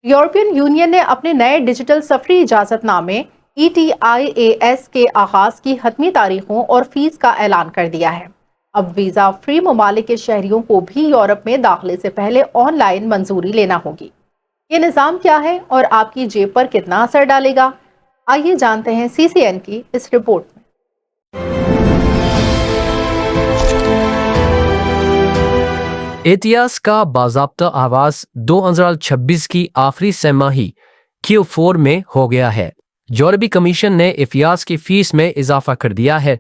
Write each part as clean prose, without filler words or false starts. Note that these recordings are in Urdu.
یورپین یونین نے اپنے نئے ڈیجیٹل سفری اجازت نامے ETIAS کے آغاز کی حتمی تاریخوں اور فیس کا اعلان کر دیا ہے۔ اب ویزا فری ممالک کے شہریوں کو بھی یورپ میں داخلے سے پہلے آن لائن منظوری لینا ہوگی۔ یہ نظام کیا ہے اور آپ کی جیب پر کتنا اثر ڈالے گا؟ آئیے جانتے ہیں CCN کی اس رپورٹ میں۔ ETIAS کا باضابطہ آغاز 2026 کی آخری سہ ماہی Q4 میں ہو گیا ہے۔ یورپی کمیشن نے ETIAS کی فیس میں اضافہ کر دیا ہے۔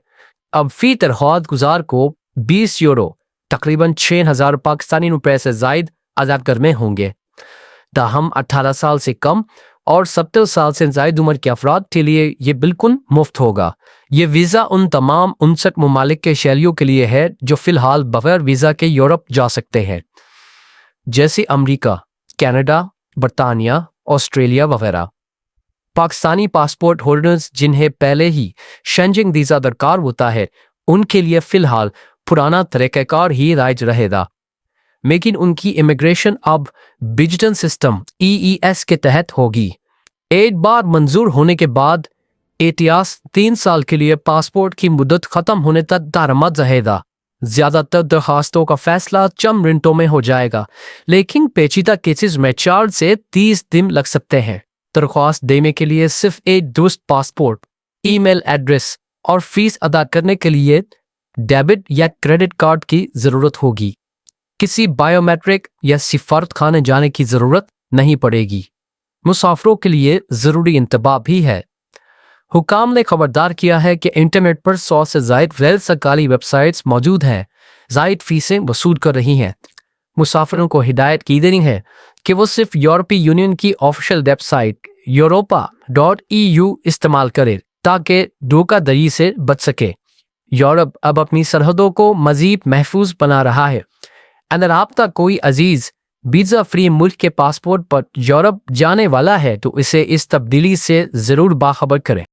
اب فی درخواست گزار کو 20 یورو تقریباً 6,000 پاکستانی روپے سے زائد ادا کرنے ہوں گے۔ تاہم 18 سال سے کم اور 70 سال سے زائد عمر کے افراد کے لیے یہ بالکل مفت ہوگا۔ یہ ویزا ان تمام 59 ممالک کے شہریوں کے لیے ہے جو فی الحال بغیر ویزا کے یورپ جا سکتے ہیں، جیسے امریکہ، کینیڈا، برطانیہ، آسٹریلیا وغیرہ۔ پاکستانی پاسپورٹ ہولڈرز جنہیں پہلے ہی شنجنگ ویزا درکار ہوتا ہے، ان کے لیے فی الحال پرانا طریقہ کار ہی رائج رہے گا، لیکن ان کی امیگریشن اب ڈیجیٹل سسٹم EES کے تحت ہوگی۔ ایک بار منظور ہونے کے بعد ETIAS 3 سال کے لیے پاسپورٹ کی مدت ختم ہونے تک کارآمد رہے گا۔ زیادہ تر درخواستوں کا فیصلہ چند منٹوں میں ہو جائے گا، لیکن پیچیدہ کیسز میں 4 سے 30 دن لگ سکتے ہیں۔ درخواست دینے کے لیے صرف ایک درست پاسپورٹ، ای میل ایڈریس اور فیس ادا کرنے کے لیے ڈیبٹ یا کریڈٹ کارڈ کی ضرورت ہوگی۔ کسی بائیو میٹرک یا سفارت خانے جانے کی ضرورت نہیں پڑے گی۔ مسافروں کے لیے ضروری انتباہ بھی ہے۔ حکام نے خبردار کیا ہے کہ انٹرنیٹ پر 100 سے زائد غیر سرکاری ویب سائٹس موجود ہیں، زائد فیسیں وصول کر رہی ہیں۔ مسافروں کو ہدایت کی گئی ہے کہ وہ صرف یورپی یونین کی آفیشیل ویب سائٹ europa.eu استعمال کرے تاکہ دھوکہ دہی سے بچ سکے۔ یورپ اب اپنی سرحدوں کو مزید محفوظ بنا رہا ہے۔ اگر آپ کا کوئی عزیز ویزا فری ملک کے پاسپورٹ پر یورپ جانے والا ہے تو اسے اس تبدیلی سے ضرور باخبر کریں۔